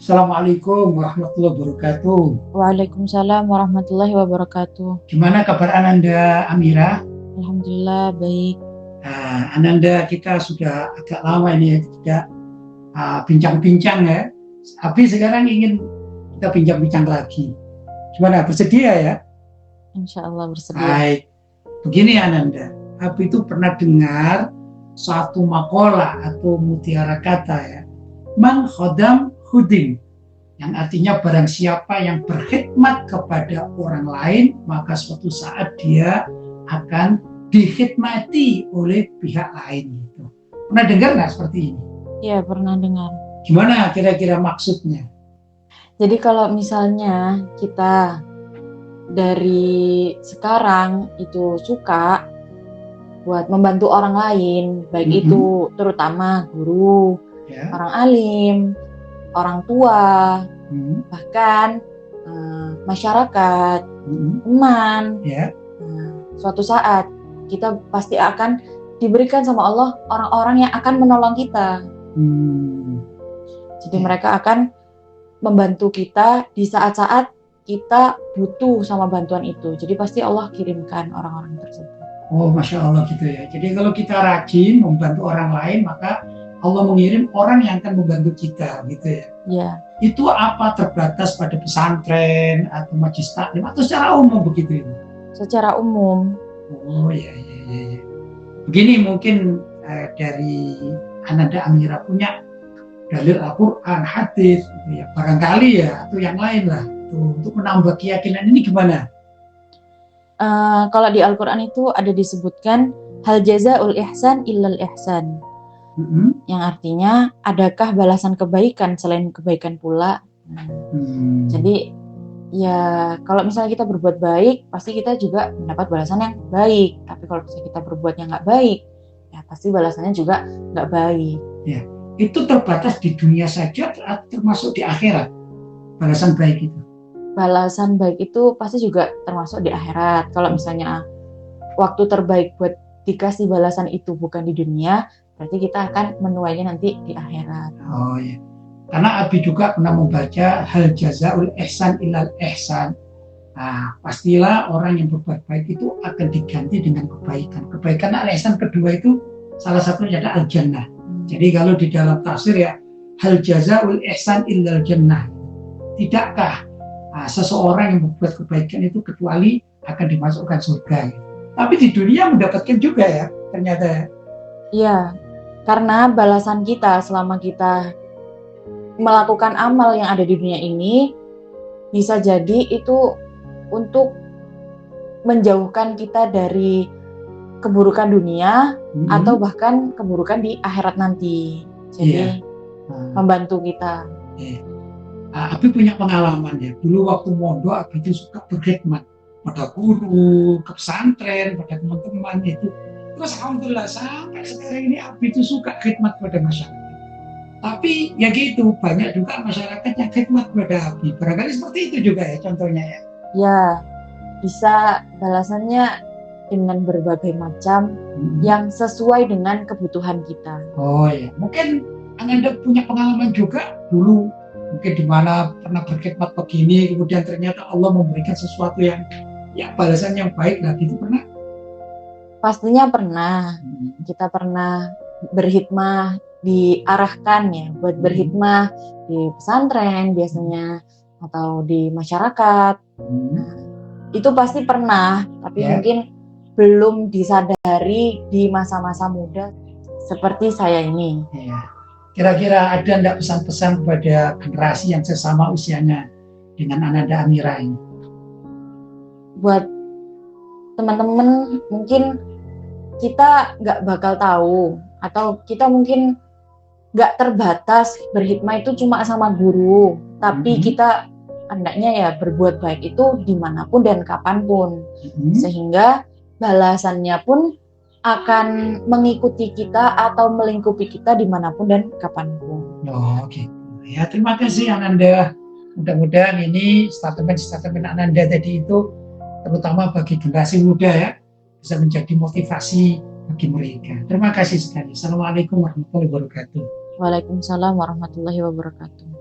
Assalamualaikum warahmatullahi wabarakatuh. Waalaikumsalam warahmatullahi wabarakatuh. Gimana kabar Ananda Amira? Alhamdulillah baik. Ananda, kita sudah agak lama ini ya tidak bincang-bincang ya. Tapi sekarang ingin kita bincang-bincang lagi. Gimana, bersedia ya? Insya Allah bersedia. Baik. Begini Ananda, Abi itu pernah dengar suatu makalah atau mutiara kata ya. Man khodam hudim. Yang artinya barang siapa yang berkhidmat kepada orang lain, maka suatu saat dia akan dikhidmati oleh pihak lain. Gitu. Pernah dengar nggak seperti ini? Iya, pernah dengar. Gimana kira-kira maksudnya? Jadi kalau misalnya kita dari sekarang itu suka buat membantu orang lain, baik itu terutama guru, orang alim, orang tua, bahkan masyarakat, teman. Suatu saat kita pasti akan diberikan sama Allah orang-orang yang akan menolong kita. Jadi mereka akan membantu kita di saat-saat kita butuh sama bantuan itu. Jadi pasti Allah kirimkan orang-orang tersebut. Oh, Masya Allah gitu ya. Jadi kalau kita rajin membantu orang lain, maka Allah mengirim orang yang akan membantu kita, gitu ya. Iya. Itu apa terbatas pada pesantren atau majelis taklim atau secara umum begitu ini? Secara umum. Oh ya. Begini mungkin dari Ananda Amira punya dalil Al-Quran, hadis, gitu ya. Barangkali ya atau yang lain lah. Untuk menambah keyakinan ini gimana? Kalau di Al-Quran itu ada disebutkan hal jazaul ihsan illal ihsan. Yang artinya adakah balasan kebaikan selain kebaikan pula. Jadi ya kalau misalnya kita berbuat baik pasti kita juga mendapat balasan yang baik, tapi kalau misalnya kita berbuat yang nggak baik ya pasti balasannya juga nggak baik. Ya, itu terbatas di dunia saja atau termasuk di akhirat balasan baik itu? Balasan baik itu pasti juga termasuk di akhirat. Kalau misalnya waktu terbaik buat dikasih balasan itu bukan di dunia, berarti kita akan menuainya nanti di akhirat. Oh iya. Karena Abi juga pernah membaca hal jazaul ihsan ilal ihsan. Nah, pastilah orang yang berbuat baik itu akan diganti dengan kebaikan. Kebaikan al-ihsan kedua itu salah satunya adalah al-jannah. Jadi kalau di dalam tafsir ya hal jazaul ihsan illal jannah. Tidakkah seseorang yang berbuat kebaikan itu kecuali akan dimasukkan surga. Tapi di dunia mendapatkan juga ya ternyata. Iya, karena balasan kita selama kita melakukan amal yang ada di dunia ini bisa jadi itu untuk menjauhkan kita dari keburukan dunia atau bahkan keburukan di akhirat nanti. Jadi membantu kita. Abi punya pengalaman ya. Dulu waktu mondok Abi itu suka berkhidmat pada guru, ke pesantren, pada teman-teman itu. Terus alhamdulillah sampai sekarang ini Abi itu suka khidmat pada masyarakat. Tapi ya gitu, banyak juga masyarakat yang khidmat pada Abi. Barangkali seperti itu juga ya contohnya ya. Ya, bisa balasannya dengan berbagai macam yang sesuai dengan kebutuhan kita. Oh ya, mungkin Anda punya pengalaman juga dulu mungkin di mana pernah berkhidmat begini, kemudian ternyata Allah memberikan sesuatu yang balasan yang baik, nah gitu pernah? Pastinya pernah. Kita pernah berhikmah, diarahkan ya buat berhikmah di pesantren biasanya atau di masyarakat. Nah, itu pasti pernah, tapi mungkin belum disadari di masa-masa muda seperti saya ini. Kira-kira ada enggak pesan-pesan kepada generasi yang sesama usianya dengan Ananda Amira ini? Buat teman-teman mungkin kita nggak bakal tahu atau kita mungkin nggak terbatas berhikmah itu cuma sama guru, tapi kita hendaknya ya berbuat baik itu dimanapun dan kapanpun, sehingga balasannya pun akan mengikuti kita atau melingkupi kita dimanapun dan kapanpun. Oh gitu. Ya terima kasih Ananda. Mudah-mudahan ini statement Ananda tadi itu terutama bagi generasi muda ya bisa menjadi motivasi bagi mereka. Terima kasih sekali. Assalamualaikum warahmatullahi wabarakatuh. Waalaikumsalam warahmatullahi wabarakatuh.